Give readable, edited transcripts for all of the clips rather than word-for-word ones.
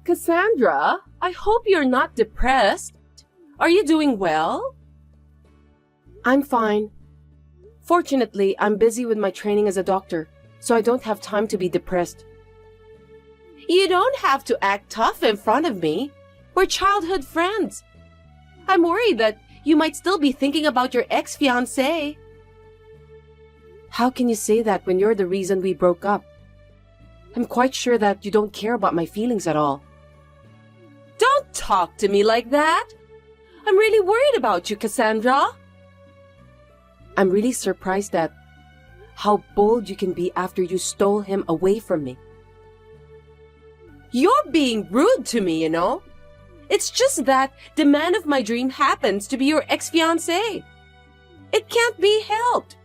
Cassandra, I hope you're not depressed. Are you doing well? I'm fine. Fortunately, I'm busy with my training as a doctor, so I don't have time to be depressed. You don't have to act tough in front of me. We're childhood friends. I'm worried that you might still be thinking about your ex-fiancé. How can you say that when you're the reason we broke up? I'm quite sure that you don't care about my feelings at all. Don't talk to me like that. I'm really worried about you, Cassandra. I'm really surprised at how bold you can be after you stole him away from me. You're being rude to me, you know. It's just that the man of my dream happens to be your ex-fiancé. It can't be helped.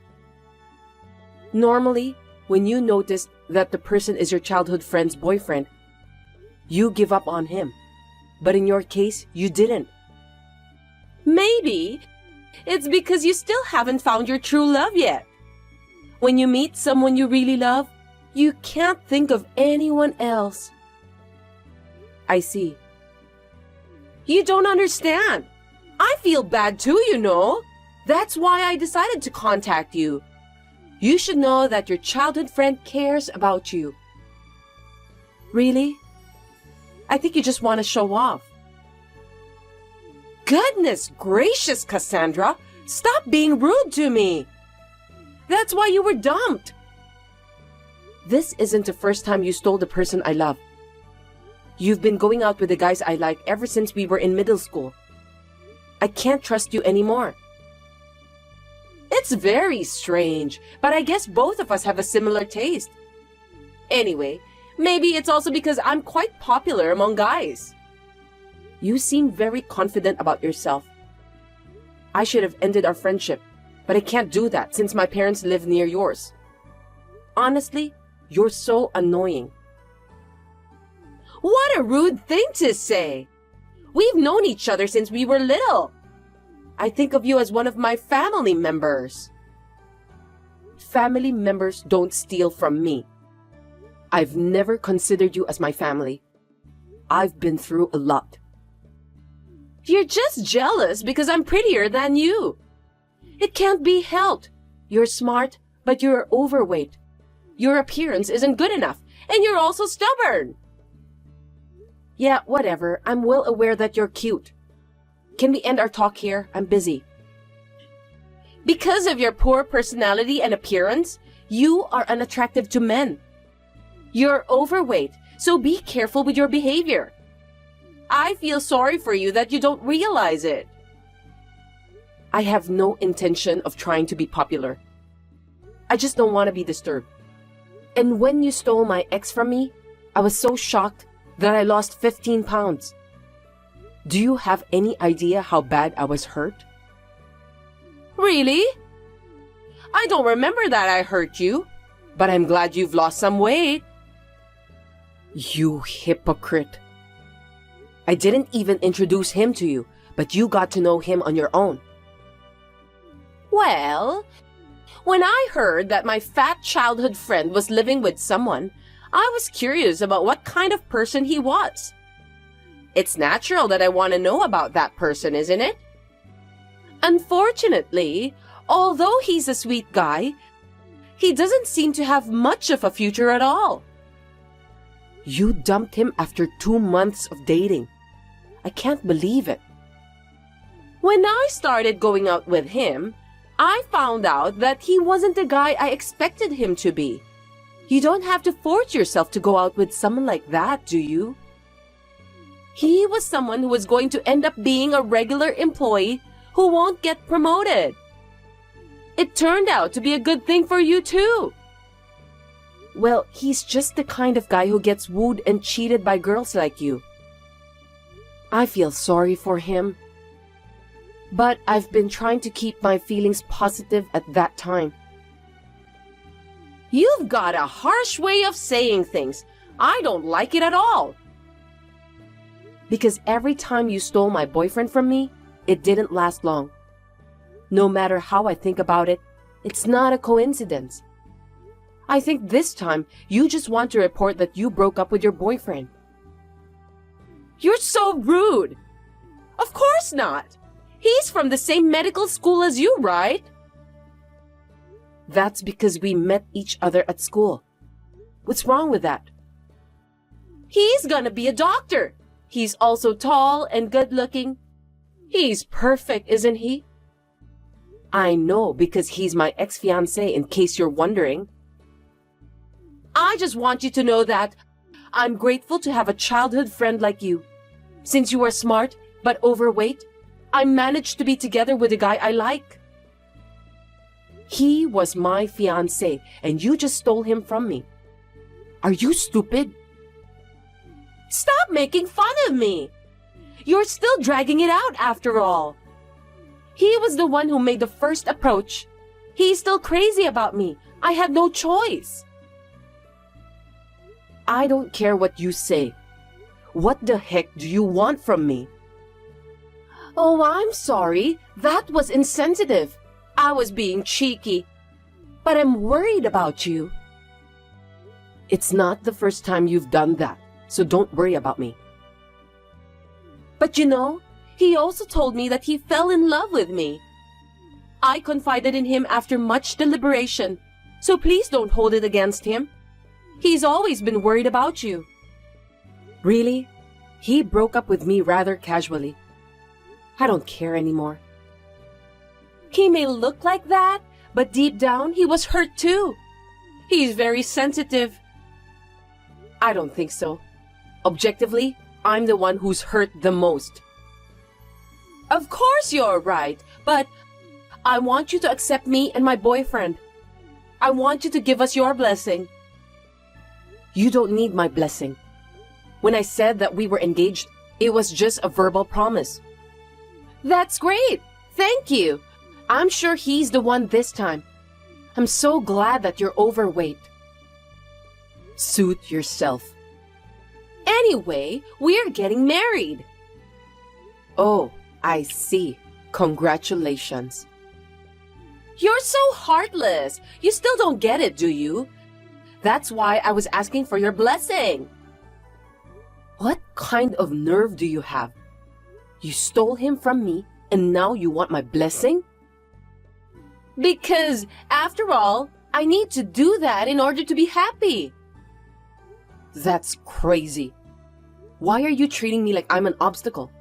Normally, when you notice that the person is your childhood friend's boyfriend, you give up on him. But in your case, you didn't. Maybe it's because you still haven't found your true love yet. When you meet someone you really love, you can't think of anyone else. I see. You don't understand. I feel bad too, you know. That's why I decided to contact you. You should know that your childhood friend cares about you. Really? I think you just want to show off. Goodness gracious, Cassandra! Stop being rude to me! That's why you were dumped. This isn't the first time you stole the person I love. You've been going out with the guys I like ever since we were in middle school. I can't trust you anymore. It's very strange, but I guess both of us have a similar taste. Anyway, maybe it's also because I'm quite popular among guys. You seem very confident about yourself. I should have ended our friendship, but I can't do that since my parents live near yours. Honestly, you're so annoying. What a rude thing to say! We've known each other since we were little. I think of you as one of my family members. Family members don't steal from me. I've never considered you as my family. I've been through a lot. You're just jealous because I'm prettier than you. It can't be helped. You're smart, but you're overweight. Your appearance isn't good enough, and you're also stubborn. Yeah, whatever. I'm well aware that you're cute. Can we end our talk here? I'm busy. Because of your poor personality and appearance, you are unattractive to men. You're overweight, so be careful with your behavior. I feel sorry for you that you don't realize it. I have no intention of trying to be popular. I just don't want to be disturbed. And when you stole my ex from me, I was so shocked that I lost 15 pounds. Do you have any idea how bad I was hurt? Really? I don't remember that I hurt you, but I'm glad you've lost some weight. You hypocrite. I didn't even introduce him to you, but you got to know him on your own. Well, when I heard that my fat childhood friend was living with someone, I was curious about what kind of person he was. It's natural that I want to know about that person, isn't it? Unfortunately, although he's a sweet guy, he doesn't seem to have much of a future at all. You dumped him after 2 months of dating. I can't believe it. When I started going out with him, I found out that he wasn't the guy I expected him to be. You don't have to force yourself to go out with someone like that, do you? He was someone who was going to end up being a regular employee who won't get promoted. It turned out to be a good thing for you too. Well, he's just the kind of guy who gets wooed and cheated by girls like you. I feel sorry for him. But I've been trying to keep my feelings positive at that time. You've got a harsh way of saying things. I don't like it at all. Because every time you stole my boyfriend from me, it didn't last long. No matter how I think about it, it's not a coincidence. I think this time you just want to report that you broke up with your boyfriend. You're so rude. Of course not. He's from the same medical school as you, right? That's because we met each other at school. What's wrong with that? He's gonna be a doctor. He's also tall and good-looking. He's perfect, isn't he? I know, because he's my ex-fiancé, in case you're wondering. I just want you to know that I'm grateful to have a childhood friend like you. Since you are smart but overweight, I managed to be together with a guy I like. He was my fiancé, and you just stole him from me. Are you stupid? Stop making fun of me. You're still dragging it out after all. He was the one who made the first approach. He's still crazy about me. I had no choice. I don't care what you say. What the heck do you want from me? Oh, I'm sorry. That was insensitive. I was being cheeky. But I'm worried about you. It's not the first time you've done that, so don't worry about me. But you know, he also told me that he fell in love with me. I confided in him after much deliberation, so please don't hold it against him. He's always been worried about you. Really? He broke up with me rather casually. I don't care anymore. He may look like that, but deep down he was hurt too. He's very sensitive. I don't think so. Objectively, I'm the one who's hurt the most. Of course you're right, but I want you to accept me and my boyfriend. I want you to give us your blessing. You don't need my blessing. When I said that we were engaged, it was just a verbal promise. That's great. Thank you. I'm sure he's the one this time. I'm so glad that you're overweight. Suit yourself. Anyway, we're getting married. Oh, I see. Congratulations. You're so heartless. You still don't get it, do you? That's why I was asking for your blessing. What kind of nerve do you have? You stole him from me, and now you want my blessing? Because, after all, I need to do that in order to be happy. That's crazy. Why are you treating me like I'm an obstacle?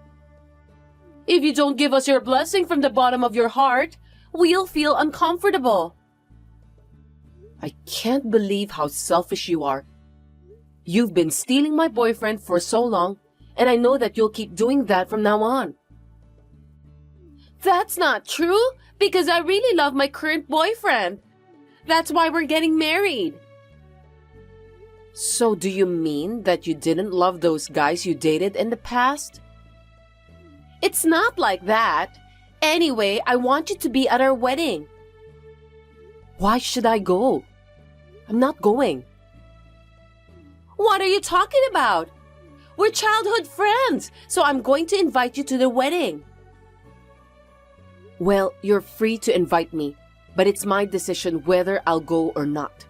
If you don't give us your blessing from the bottom of your heart, we'll feel uncomfortable. I can't believe how selfish you are. You've been stealing my boyfriend for so long, and I know that you'll keep doing that from now on. That's not true, because I really love my current boyfriend. That's why we're getting married. So do you mean that you didn't love those guys you dated in the past? It's not like that. Anyway, I want you to be at our wedding. Why should I go? I'm not going. What are you talking about? We're childhood friends, so I'm going to invite you to the wedding. Well, you're free to invite me, but it's my decision whether I'll go or not.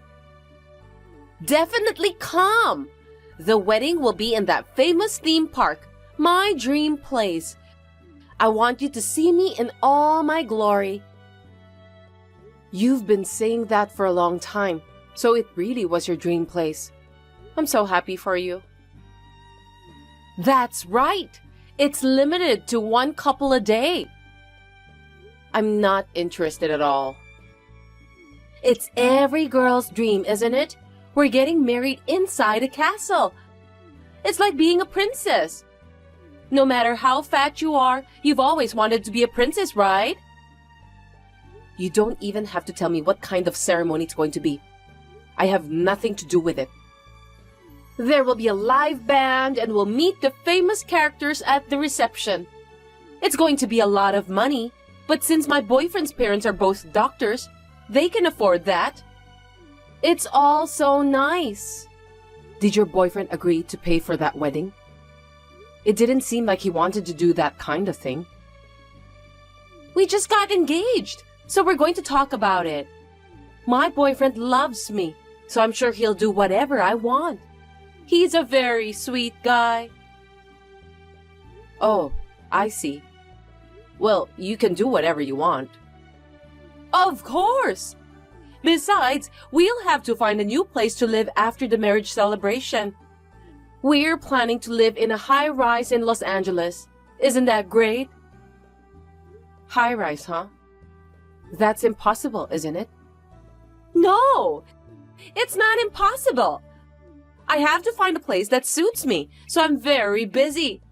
Definitely come! The wedding will be in that famous theme park, my dream place. I want you to see me in all my glory. You've been saying that for a long time, so it really was your dream place. I'm so happy for you. That's right! It's limited to 1 couple a day. I'm not interested at all. It's every girl's dream, isn't it? We're getting married inside a castle. It's like being a princess. No matter how fat you are, you've always wanted to be a princess, right? You don't even have to tell me what kind of ceremony it's going to be. I have nothing to do with it. There will be a live band and we'll meet the famous characters at the reception. It's going to be a lot of money, but since my boyfriend's parents are both doctors, they can afford that. It's all so nice. Did your boyfriend agree to pay for that wedding? It didn't seem like he wanted to do that kind of thing. We just got engaged, so we're going to talk about it. My boyfriend loves me, so I'm sure he'll do whatever I want. He's a very sweet guy. Oh, I see. Well, you can do whatever you want. Of course! Besides, we'll have to find a new place to live after the marriage celebration. We're planning to live in a high-rise in Los Angeles. Isn't that great? High-rise, huh? That's impossible, isn't it? No! It's not impossible. I have to find a place that suits me, so I'm very busy.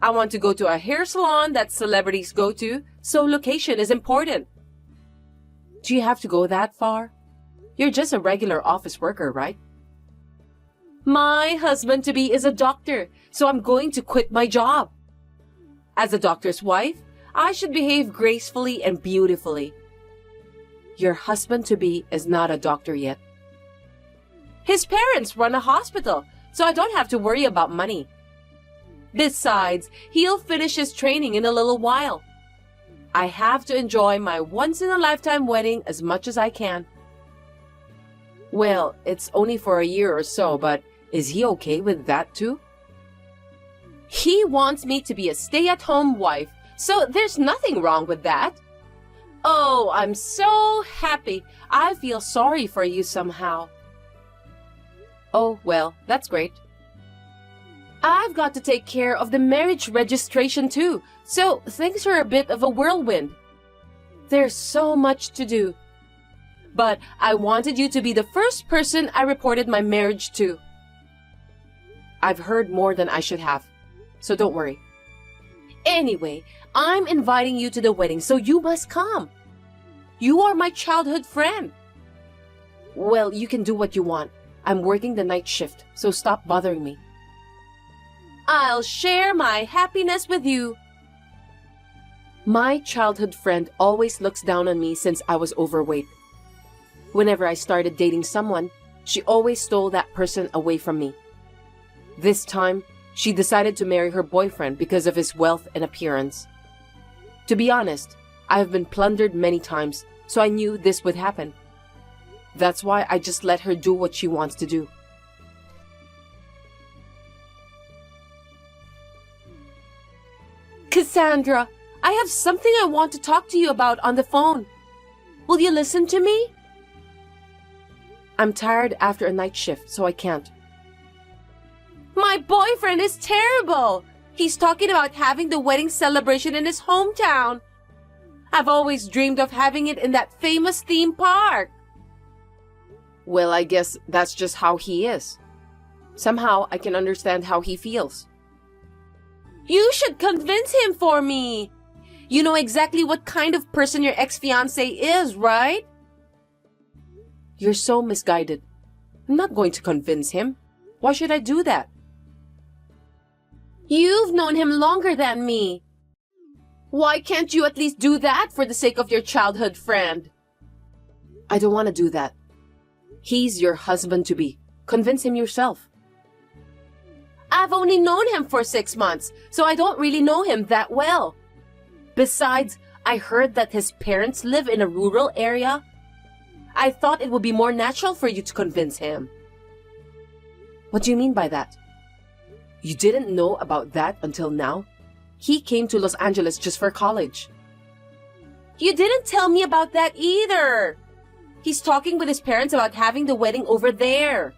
I want to go to a hair salon that celebrities go to, so location is important. Do you have to go that far? You're just a regular office worker, right? My husband-to-be is a doctor, so I'm going to quit my job. As a doctor's wife, I should behave gracefully and beautifully. Your husband-to-be is not a doctor yet. His parents run a hospital, so I don't have to worry about money. Besides, he'll finish his training in a little while. I have to enjoy my once-in-a-lifetime wedding as much as I can. Well, it's only for a year or so, but is he okay with that too? He wants me to be a stay-at-home wife, so there's nothing wrong with that. Oh, I'm so happy. I feel sorry for you somehow. Oh, well, that's great. I've got to take care of the marriage registration too, so things are a bit of a whirlwind. There's so much to do. But I wanted you to be the first person I reported my marriage to. I've heard more than I should have, so don't worry. Anyway, I'm inviting you to the wedding, so you must come. You are my childhood friend. Well, you can do what you want. I'm working the night shift, so stop bothering me. I'll share my happiness with you. My childhood friend always looks down on me since I was overweight. Whenever I started dating someone, she always stole that person away from me. This time, she decided to marry her boyfriend because of his wealth and appearance. To be honest, I have been plundered many times, so I knew this would happen. That's why I just let her do what she wants to do. Cassandra, I have something I want to talk to you about on the phone. Will you listen to me? I'm tired after a night shift, so I can't. My boyfriend is terrible. He's talking about having the wedding celebration in his hometown. I've always dreamed of having it in that famous theme park. Well, I guess that's just how he is. Somehow I can understand how he feels. You should convince him for me. You know exactly what kind of person your ex-fiancé is, right? You're so misguided. I'm not going to convince him. Why should I do that? You've known him longer than me. Why can't you at least do that for the sake of your childhood friend? I don't want to do that. He's your husband-to-be. Convince him yourself. I've only known him for 6 months, so I don't really know him that well. Besides, I heard that his parents live in a rural area. I thought it would be more natural for you to convince him. What do you mean by that? You didn't know about that until now? He came to Los Angeles just for college. You didn't tell me about that either. He's talking with his parents about having the wedding over there.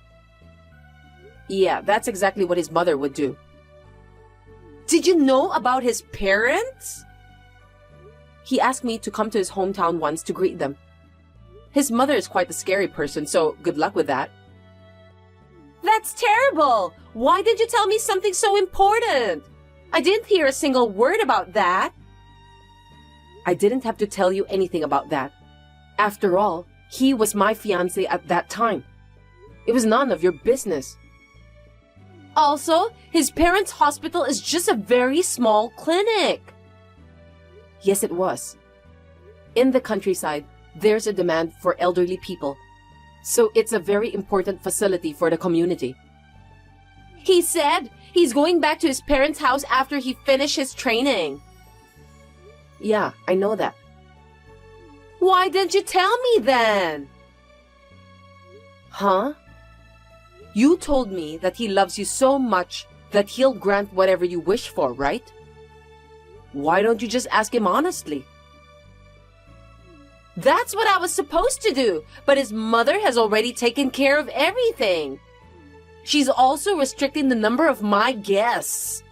Yeah, that's exactly what his mother would do. Did you know about his parents? He asked me to come to his hometown once to greet them. His mother is quite a scary person, so good luck with that. That's terrible! Why did you tell me something so important? I didn't hear a single word about that. I didn't have to tell you anything about that. After all, he was my fiancé at that time. It was none of your business. Also, his parents' hospital is just a very small clinic. Yes, it was. In the countryside, there's a demand for elderly people. So it's a very important facility for the community. He said he's going back to his parents' house after he finished his training. Yeah, I know that. Why didn't you tell me then? Huh? You told me that he loves you so much that he'll grant whatever you wish for, right? Why don't you just ask him honestly? That's what I was supposed to do, but his mother has already taken care of everything. She's also restricting the number of my guests.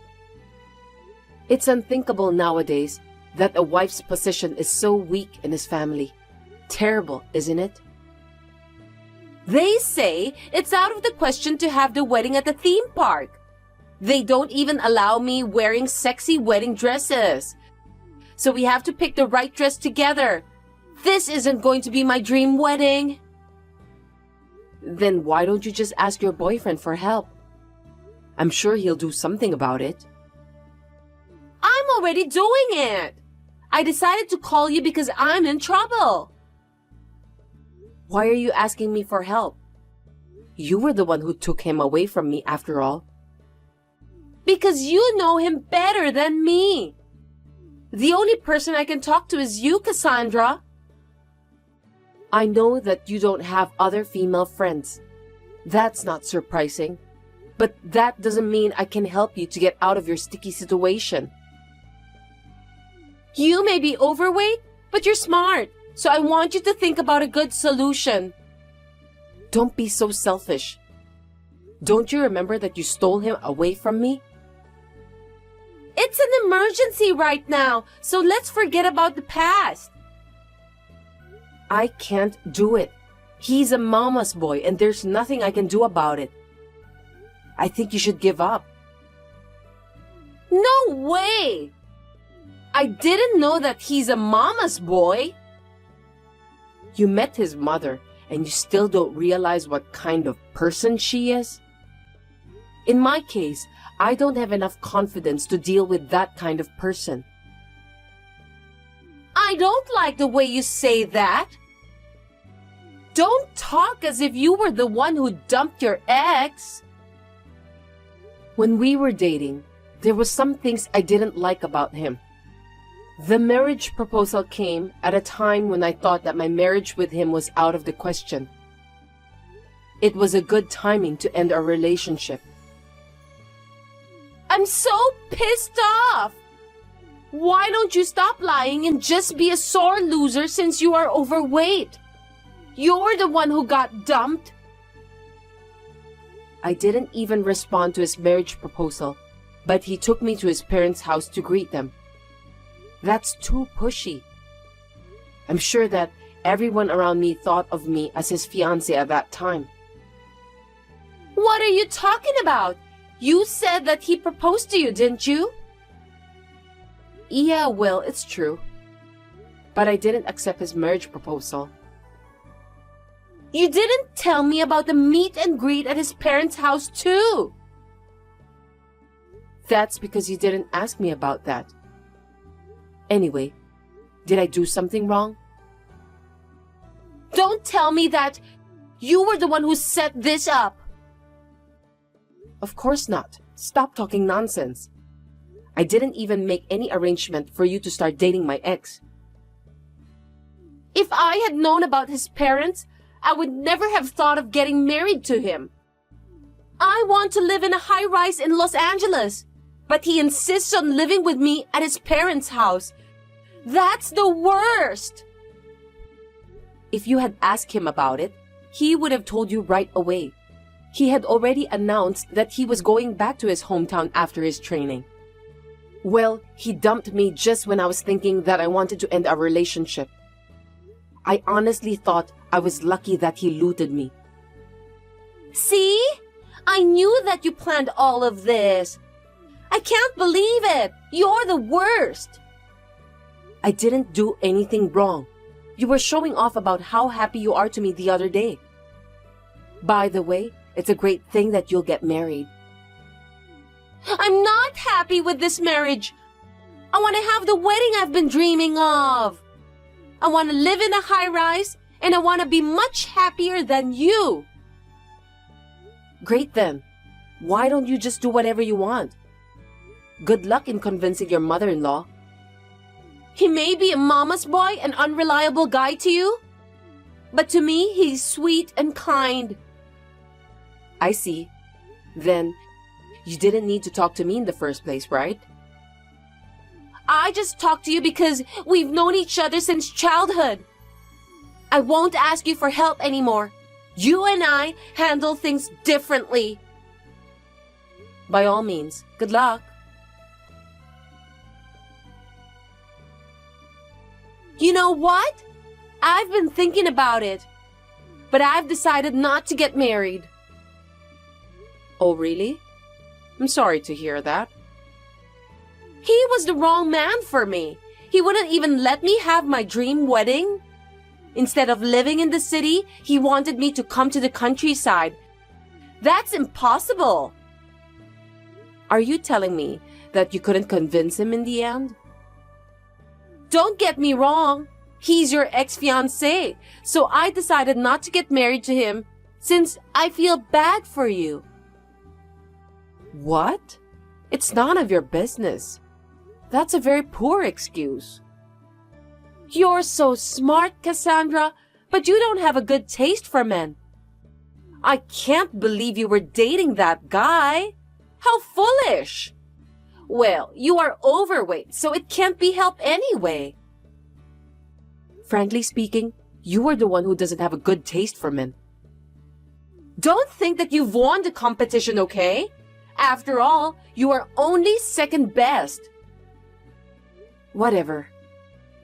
It's unthinkable nowadays that a wife's position is so weak in his family. Terrible, isn't it? They say it's out of the question to have the wedding at the theme park. They don't even allow me wearing sexy wedding dresses. So we have to pick the right dress together. This isn't going to be my dream wedding. Then why don't you just ask your boyfriend for help? I'm sure he'll do something about it. I'm already doing it. I decided to call you because I'm in trouble. Why are you asking me for help? You were the one who took him away from me after all. Because you know him better than me. The only person I can talk to is you, Cassandra. I know that you don't have other female friends. That's not surprising. But that doesn't mean I can help you to get out of your sticky situation. You may be overweight, but you're smart. So I want you to think about a good solution. Don't be so selfish. Don't you remember that you stole him away from me? It's an emergency right now, so let's forget about the past. I can't do it. He's a mama's boy and there's nothing I can do about it. I think you should give up. No way! I didn't know that he's a mama's boy. You met his mother and you still don't realize what kind of person she is? In my case, I don't have enough confidence to deal with that kind of person. I don't like the way you say that. Don't talk as if you were the one who dumped your ex. When we were dating, there were some things I didn't like about him. The marriage proposal came at a time when I thought that my marriage with him was out of the question. It was a good timing to end our relationship. I'm so pissed off! Why don't you stop lying and just be a sore loser since you are overweight? You're the one who got dumped. I didn't even respond to his marriage proposal, but he took me to his parents' house to greet them. That's too pushy. I'm sure that everyone around me thought of me as his fiancé at that time. What are you talking about? You said that he proposed to you, didn't you? Yeah, well, it's true. But I didn't accept his marriage proposal. You didn't tell me about the meet and greet at his parents' house, too. That's because you didn't ask me about that. Anyway, did I do something wrong? Don't tell me that you were the one who set this up. Of course not. Stop talking nonsense. I didn't even make any arrangement for you to start dating my ex. If I had known about his parents, I would never have thought of getting married to him. I want to live in a high-rise in Los Angeles, but he insists on living with me at his parents' house. That's the worst! If you had asked him about it, he would have told you right away. He had already announced that he was going back to his hometown after his training. Well, he dumped me just when I was thinking that I wanted to end our relationship. I honestly thought I was lucky that he looted me. See? I knew that you planned all of this. I can't believe it. You're the worst. I didn't do anything wrong. You were showing off about how happy you are to me the other day. By the way, it's a great thing that you'll get married. I'm not happy with this marriage. I want to have the wedding I've been dreaming of. I want to live in a high-rise, and I want to be much happier than you. Great then. Why don't you just do whatever you want? Good luck in convincing your mother-in-law. He may be a mama's boy, an unreliable guy to you, but to me, he's sweet and kind. I see. Then, you didn't need to talk to me in the first place, right? I just talked to you because we've known each other since childhood. I won't ask you for help anymore. You and I handle things differently. By all means, good luck. You know what? I've been thinking about it, but I've decided not to get married. Oh, really? I'm sorry to hear that. He was the wrong man for me. He wouldn't even let me have my dream wedding. Instead of living in the city, he wanted me to come to the countryside. That's impossible. Are you telling me that you couldn't convince him in the end? Don't get me wrong. He's your ex-fiancé, so I decided not to get married to him since I feel bad for you. What? It's none of your business. That's a very poor excuse. You're so smart, Cassandra, but you don't have a good taste for men. I can't believe you were dating that guy. How foolish! Well, you are overweight, so it can't be helped anyway. Frankly speaking, you are the one who doesn't have a good taste for men. Don't think that you've won the competition, okay? After all, you are only second best. Whatever.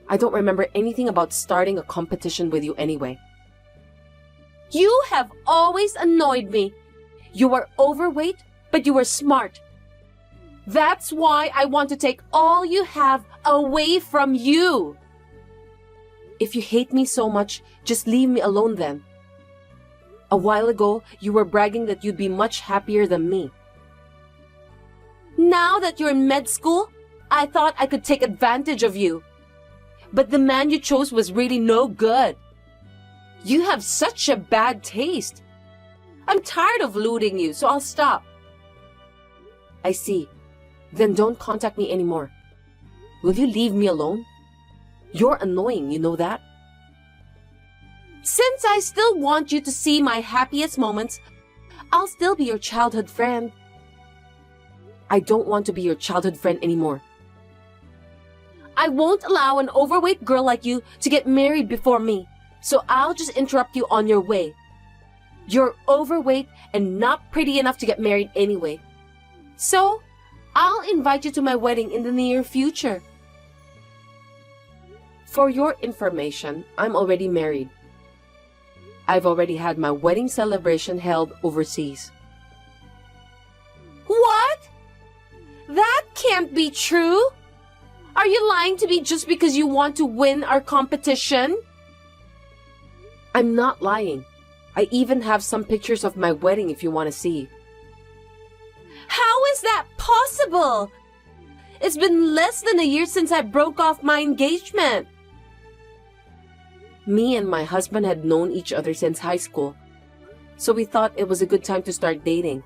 I don't remember anything about starting a competition with you anyway. You have always annoyed me. You are overweight, but you are smart. That's why I want to take all you have away from you. If you hate me so much, just leave me alone then. A while ago, you were bragging that you'd be much happier than me. Now that you're in med school, I thought I could take advantage of you. But the man you chose was really no good. You have such a bad taste. I'm tired of looting you, so I'll stop. I see. Then don't contact me anymore. Will you leave me alone? You're annoying, you know that? Since I still want you to see my happiest moments, I'll still be your childhood friend. I don't want to be your childhood friend anymore. I won't allow an overweight girl like you to get married before me, so I'll just interrupt you on your way. You're overweight and not pretty enough to get married anyway. So, I'll invite you to my wedding in the near future. For your information, I'm already married. I've already had my wedding celebration held overseas. What? That can't be true. Are you lying to me just because you want to win our competition? I'm not lying. I even have some pictures of my wedding if you want to see. How is that possible? It's been less than a year since I broke off my engagement. Me and my husband had known each other since high school, so we thought it was a good time to start dating.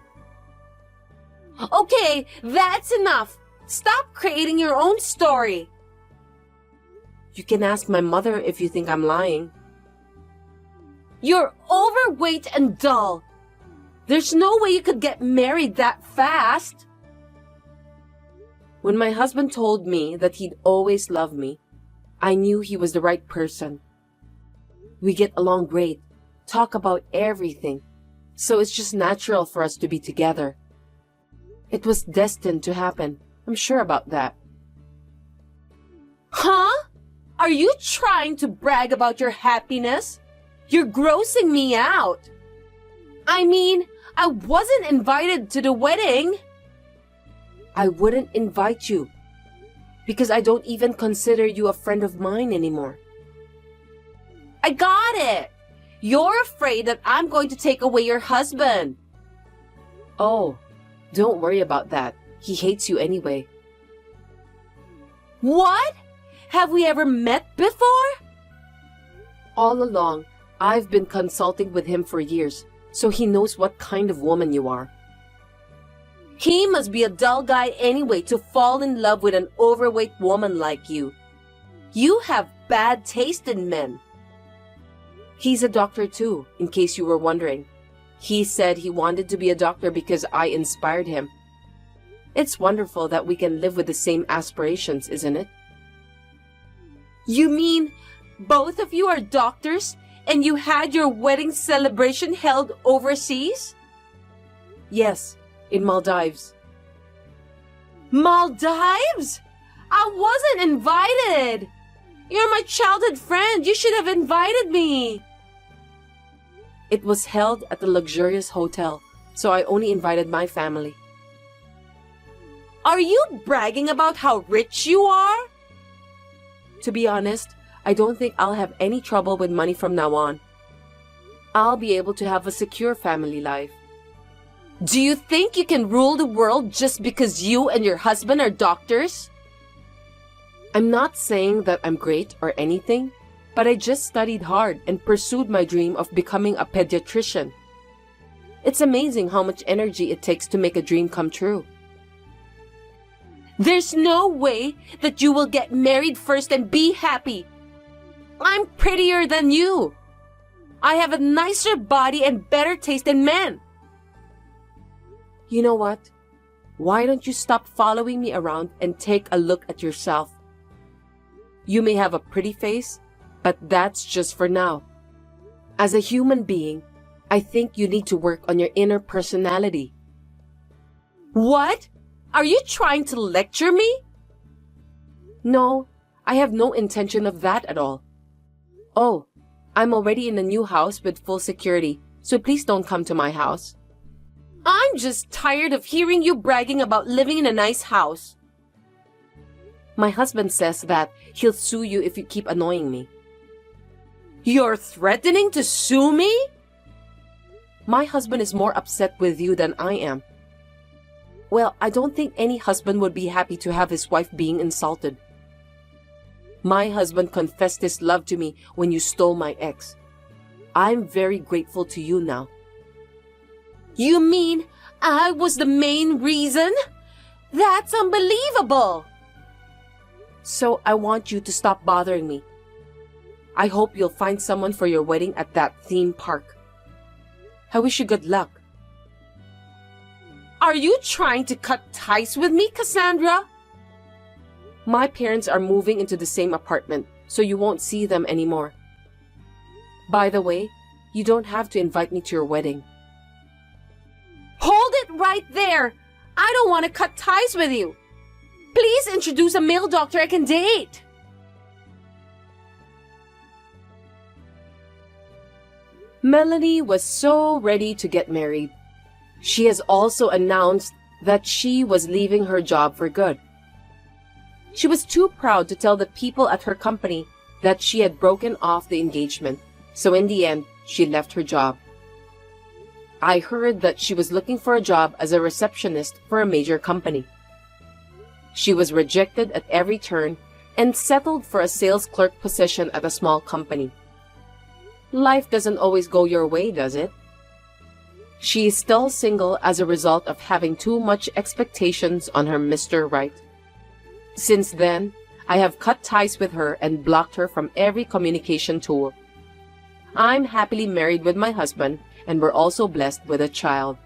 Okay, that's enough. Stop creating your own story. You can ask my mother if you think I'm lying. You're overweight and dull. There's no way you could get married that fast. When my husband told me that he'd always love me, I knew he was the right person. We get along great, talk about everything, so it's just natural for us to be together. It was destined to happen. I'm sure about that. Huh? Are you trying to brag about your happiness? You're grossing me out. I mean, I wasn't invited to the wedding. I wouldn't invite you because I don't even consider you a friend of mine anymore. I got it. You're afraid that I'm going to take away your husband. Oh, don't worry about that. He hates you anyway. What? Have we ever met before? All along, I've been consulting with him for years, so he knows what kind of woman you are. He must be a dull guy anyway to fall in love with an overweight woman like you. You have bad taste in men. He's a doctor too, in case you were wondering. He said he wanted to be a doctor because I inspired him. It's wonderful that we can live with the same aspirations, isn't it? You mean both of you are doctors and you had your wedding celebration held overseas? Yes, in Maldives. Maldives? I wasn't invited. You're my childhood friend. You should have invited me. It was held at a luxurious hotel, so I only invited my family. Are you bragging about how rich you are? To be honest, I don't think I'll have any trouble with money from now on. I'll be able to have a secure family life. Do you think you can rule the world just because you and your husband are doctors? I'm not saying that I'm great or anything, but I just studied hard and pursued my dream of becoming a pediatrician. It's amazing how much energy it takes to make a dream come true. There's no way that you will get married first and be happy. I'm prettier than you. I have a nicer body and better taste in men. You know what? Why don't you stop following me around and take a look at yourself? You may have a pretty face, but that's just for now. As a human being, I think you need to work on your inner personality. What? Are you trying to lecture me? No, I have no intention of that at all. Oh, I'm already in a new house with full security, so please don't come to my house. I'm just tired of hearing you bragging about living in a nice house. My husband says that he'll sue you if you keep annoying me. You're threatening to sue me? My husband is more upset with you than I am. Well, I don't think any husband would be happy to have his wife being insulted. My husband confessed his love to me when you stole my ex. I'm very grateful to you now. You mean I was the main reason? That's unbelievable! So I want you to stop bothering me. I hope you'll find someone for your wedding at that theme park. I wish you good luck. Are you trying to cut ties with me, Cassandra? My parents are moving into the same apartment, so you won't see them anymore. By the way, you don't have to invite me to your wedding. Hold it right there! I don't want to cut ties with you. Please introduce a male doctor I can date. Melanie was so ready to get married. She has also announced that she was leaving her job for good. She was too proud to tell the people at her company that she had broken off the engagement, so in the end, she left her job. I heard that she was looking for a job as a receptionist for a major company. She was rejected at every turn and settled for a sales clerk position at a small company. Life doesn't always go your way, does it? She is still single as a result of having too much expectations on her Mr. Right. Since then, I have cut ties with her and blocked her from every communication tool. I'm happily married with my husband, and we're also blessed with a child.